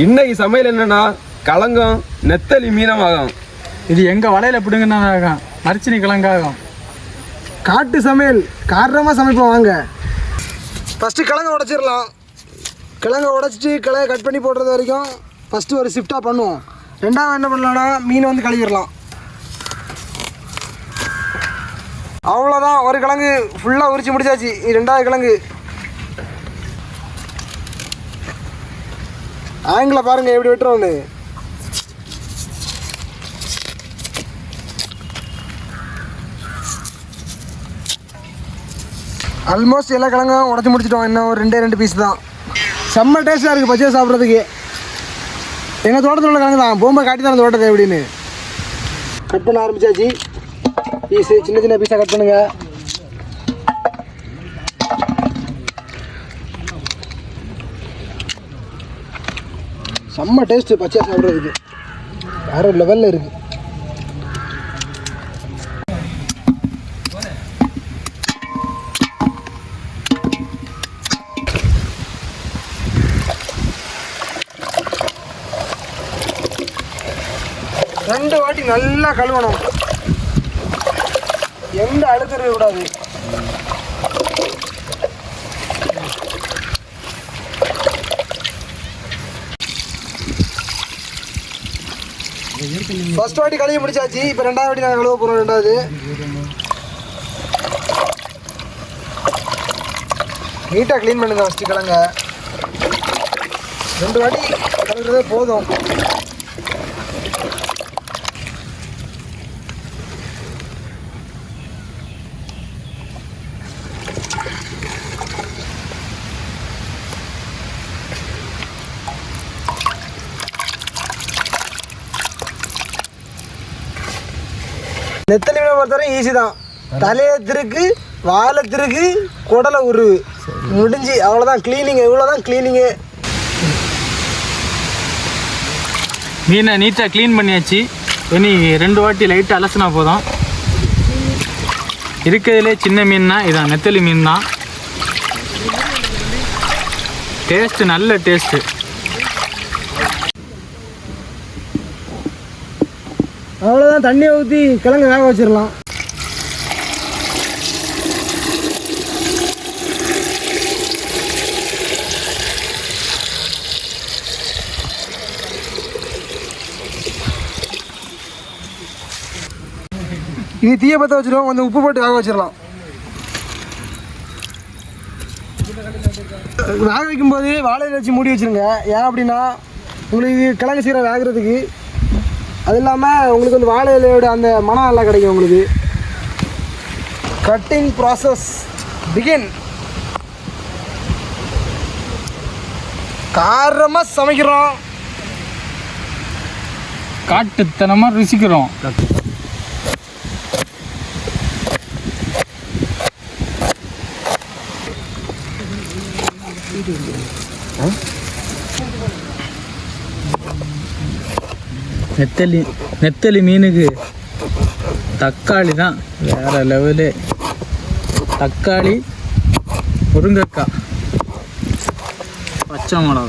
இன்னைக்கு சமையல் என்னன்னா கலங்கம் நெத்தலி மீனமாகும். இது எங்கள் வலையில் பிடுங்கன்னா ஆகும், மரிச்சினி கிழங்காகும். காட்டு சமையல் காரணமாக சமைப்போம் வாங்க. ஃபஸ்ட்டு கிழங்கு உடச்சிடலாம். கிழங்கை உடச்சிட்டு கிழங்கை கட் பண்ணி போடுறது வரைக்கும் ஃபஸ்ட்டு ஒரு ஷிஃப்டாக பண்ணுவோம். ரெண்டாவது என்ன பண்ணலான்னா மீனை வந்து கழுவிடலாம். அவ்வளோதான், ஒரு கிழங்கு ஃபுல்லாக உரிச்சு முடிச்சாச்சு. ரெண்டாவது கிழங்கு ஆங்கில பாருங்கள் எப்படி வெட்டுறோன்னு. ஆல்மோஸ்ட் எல்லா கிழங்கும் உடச்சி முடிச்சிட்டோம். இன்னும் ஒரு 2 பீஸ் தான். செம்ம டேஸ்ட்டாக இருக்குது பச்சையாக சாப்பிட்றதுக்கு. எங்கள் தோட்டத்தில் உள்ள கிழங்கு தான், போகும்போது காட்டி தான் அந்த தோட்டத்தை எப்படின்னு. கட் பண்ண ஆரம்பித்தாச்சு. பீஸு சின்ன சின்ன பீஸாக கட் பண்ணுங்க. செம்ம டேஸ்ட்டு பச்சையாக சாப்பிட்றதுக்கு வேறு லெவலில் இருக்குது. ரெண்டு வாட்டி நல்லா கழுவணும், எந்த அழுக்கு இருக்கக்கூடாது. ஃபர்ஸ்ட் வாட்டி கழுவி முடிச்சாச்சு. இப்போ ரெண்டாவது வாட்டி நாங்கள் கழுவ போகிறோம். ரெண்டாவது நீட்டாக க்ளீன் பண்ணுங்க. ஃபஸ்ட்டு கிழங்க 2 வாட்டி கழுவுறதே போதும். நெத்தலி மீனை பொறுத்தவரை ஈஸி தான். தலையை திருக்கு, வாழை திருக்கு, குடலை உருவு, முடிஞ்சு அவ்வளோதான் க்ளீனிங்கு. இவ்வளோதான் க்ளீனிங்கு. மீனை நீட்டாக க்ளீன் பண்ணியாச்சு. இனி 2 வாட்டி லைட்டாக அலசினா போதும். இருக்கிறதுலே சின்ன மீன்னா இதான் நெத்தலி மீன் தான். டேஸ்ட்டு நல்ல டேஸ்ட்டு. அவ்வளோதான், தண்ணியை ஊற்றி கிழங்கு வேக வச்சிடலாம். இது தீயை பற்ற வச்சிருவோம். கொஞ்சம் உப்பு போட்டு வேக வச்சிடலாம். வேக வைக்கும்போது வாழையில வச்சு மூடி வச்சுருங்க. ஏன் அப்படின்னா உங்களுக்கு கிழங்கு சீக்கிரம் வேகிறதுக்கு. அது இல்லாமல் உங்களுக்கு வந்து வாழை இலையோட அந்த மனம் எல்லாம் கிடைக்கும் உங்களுக்கு. Cutting process begin. காரமாக சமைக்கிறோம், காட்டுத்தனமாக ருசிக்கிறோம். நெத்தலி மீனுக்கு தக்காளி தான் வேறு லெவலு. தக்காளி, முருங்கைக்காய், பச்சை மிளகா,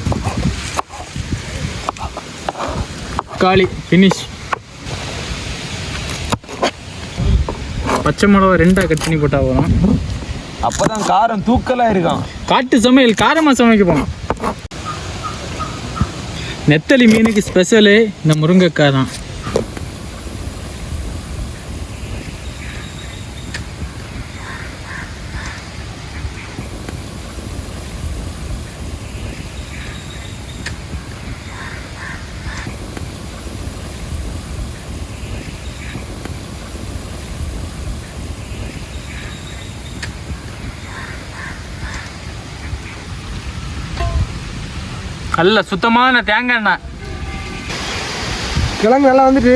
தக்காளி ஃபினிஷ். பச்சை மிளகா 2ஆக கட் பண்ணி போட்டால் போதும். அப்போ தான் காரம் தூக்கலாக இருக்கும். காட்டு சமையல் காரமாக சமைக்க போகணும். நெத்தலி மீனுக்கு ஸ்பெஷலு இந்த முருங்கைக்காய் தான். நல்ல சுத்தமான தேங்காய் எண்ணெய். கிழங்கு நல்லா வந்துட்டு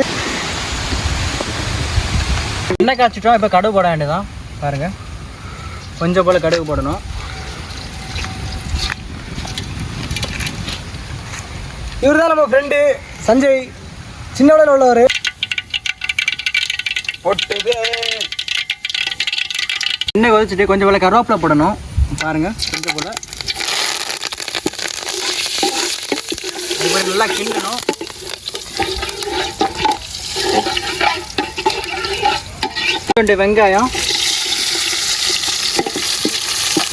எண்ணெய் காய்ச்சிட்டோம். இப்போ கடுகு போட வேண்டியதான். பாருங்கள், கொஞ்சம் போல் கடுகு போடணும். இவர் தான் நம்ம ஃப்ரெண்டு சஞ்சய், சின்ன வளையில் உள்ளவர். போட்டுது எண்ணெய் கொதிச்சுட்டு கொஞ்சம் போல் கருவேப்பிலை போடணும். பாருங்கள், கொஞ்சம் போல் இப்போ நல்லா கிண்டணும். வெங்காயம்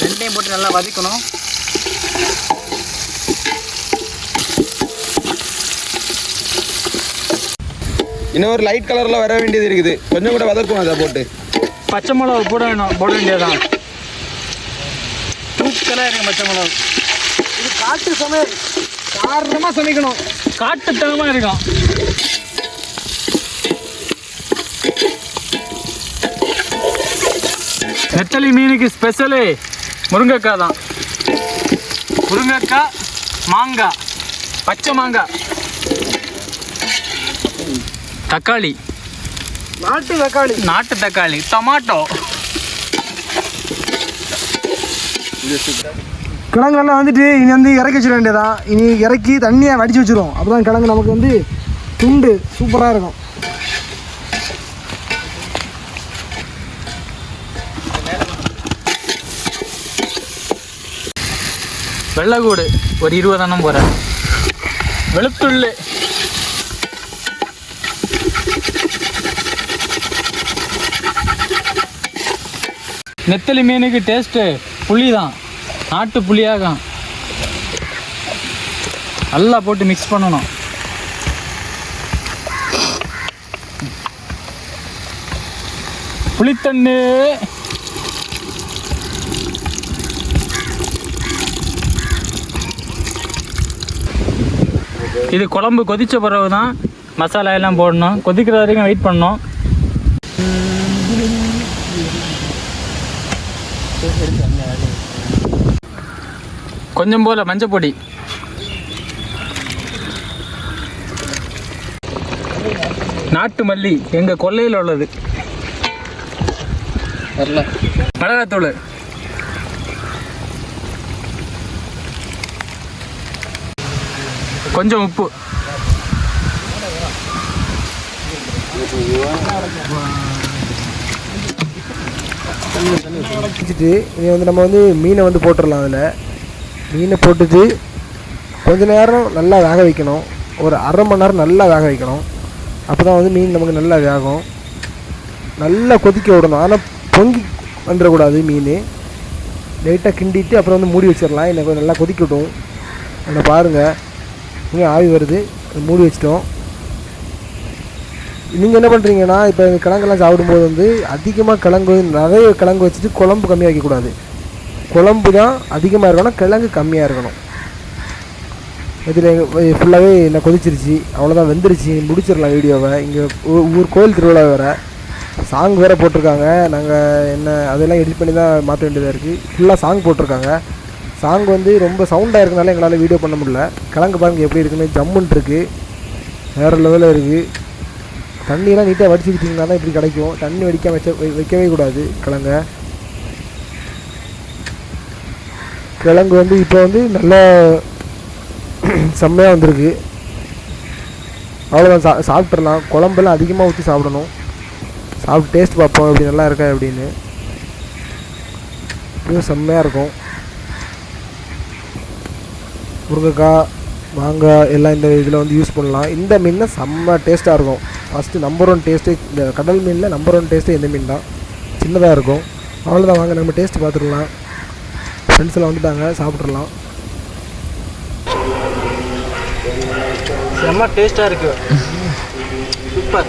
ரெண்டையும் போட்டு நல்லா வதக்கணும். இன்னும் ஒரு லைட் கலரில் வர வேண்டியது இருக்குது, கொஞ்சம் கூட வதக்கும். அதை போட்டு பச்சை மிளகா போட வேண்டியதான். தூக்கலாக இருக்கும் பச்சை மிளகா. இது காட்டு சமையல், காரணமாக சமைக்கணும், காட்டுத்தனமாக இருக்கும். நெத்தலி மீனுக்கு ஸ்பெஷலு முருங்கைக்காய் தான். முருங்கைக்காய், மாங்காய், பச்சை மாங்காய், தக்காளி, நாட்டு தக்காளி, டொமாட்டோ. கிழங்கெல்லாம் வந்துட்டு இனி வந்து இறக்கி வச்சிட வேண்டியதான். இனி இறக்கி தண்ணியை வடித்து வச்சிரும். அப்போ தான் கிழங்கு நமக்கு வந்து துண்டு சூப்பராக இருக்கும். வெள்ளைக்கூடு ஒரு 20 எண்ணம் போகிறேன். வெளுத்துள்ளு, நெத்தலி மீனுக்கு டேஸ்ட்டு புளி தான், நாட்டு புளியாகும். நல்லா போட்டு மிக்ஸ் பண்ணணும். புளித்தண்ணி இது குழம்பு கொதித்த பிறகு தான் மசாலா எல்லாம் போடணும். கொதிக்கிற வரைக்கும் வெயிட் பண்ணணும். கொஞ்சம் போல மஞ்சள் பொடி, நாட்டு மல்லி எங்கள் கொல்லையில் உள்ளது, மிளகாத்தூள், கொஞ்சம் உப்பு. வச்சுட்டு இனி வந்து நம்ம வந்து மீனை வந்து போட்டுடலாம். அதில் மீனை போட்டுட்டு கொஞ்ச நேரம் நல்லா வேக வைக்கணும். ஒரு அரை மணி நேரம் நல்லா வேக வைக்கணும். அப்போ தான் வந்து மீன் நமக்கு நல்லா வேகும். நல்லா கொதிக்க விடணும். ஆனால் பொங்கி வந்துடக்கூடாது. மீன் லைட்டாக கிண்டிட்டு அப்புறம் வந்து மூடி வச்சிடலாம். இல்லை கொஞ்சம் நல்லா கொதிக்க விடும். அதை பாருங்கள், இங்கே ஆவி வருது, மூடி வச்சிட்டோம். நீங்கள் என்ன பண்ணுறீங்கன்னா, இப்போ கிழங்கெல்லாம் சாப்பிடும்போது வந்து அதிகமாக கிழங்கு நிறைய கிழங்கு வச்சுட்டு குழம்பு கம்மியாக வைக்கக்கூடாது. குழம்பு தான் அதிகமாக இருக்கணும், கிழங்கு கம்மியாக இருக்கணும். இதில் ஃபுல்லாகவே என்ன கொதிச்சிருச்சு, அவ்வளோதான், வெந்துருச்சு. முடிச்சிடலாம் வீடியோவை. இங்கே ஊர் கோயில் திருவிழா வேறு, சாங் வேறு போட்டிருக்காங்க. நாங்கள் என்ன அதெல்லாம் எடிட் பண்ணி தான் மாற்ற வேண்டியதாக இருக்குது. ஃபுல்லாக சாங் போட்டிருக்காங்க. சாங் வந்து ரொம்ப சவுண்டாக இருக்கனால எங்களால் வீடியோ பண்ண முடியல. கிழங்கு பாருங்கள் எப்படி இருக்குன்னு, ஜம்முன்னு இருக்குது, வேறு லெவலில் இருக்குது. தண்ணியெல்லாம் நீட்டாக வடிச்சு வச்சிட்டிங்கன்னா தான் இப்படி கிடைக்கும். தண்ணி வைக்கவே கூடாது கிழங்கை. கிழங்கு வந்து இப்போ வந்து நல்லா செம்மையாக வந்திருக்கு. அவ்வளோதான், சாப்பிட்றலாம். குழம்பெல்லாம் அதிகமாக ஊற்றி சாப்பிடணும். சாப்பிட்டு டேஸ்ட் பார்ப்போம் எப்படி நல்லா இருக்கா அப்படின்னு. இதுவும் செம்மையாக இருக்கும். முருங்கைக்காய், மாங்காய் எல்லாம் இந்த இதில் வந்து யூஸ் பண்ணலாம். இந்த மீன் தான் செம்ம டேஸ்ட்டாக இருக்கும். ஃபஸ்ட்டு நம்பர் 1 டேஸ்ட்டு இந்த கடல் மீனில் நம்பர் 1 டேஸ்ட்டு இந்த மீன் தான். சின்னதாக இருக்கும். அவ்வளோதான், வாங்க நம்ம டேஸ்ட்டு பார்த்துடலாம். ஃப்ரெண்ட்ஸ் எல்லாம் வந்துட்டாங்க, சாப்பிட்றலாம். செம்ம டேஸ்ட்டாக இருக்குது, சூப்பர்.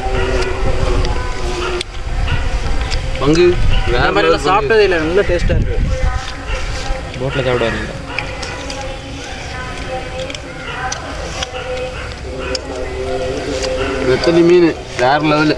பங்கு வேறு மாதிரிலாம் சாப்பிட்டதே இல்லை, நல்ல டேஸ்ட்டாக இருக்குது. போட்டில் சாப்பிடுவாங்க. நெத்தலி மீன் வேறு லெவலு.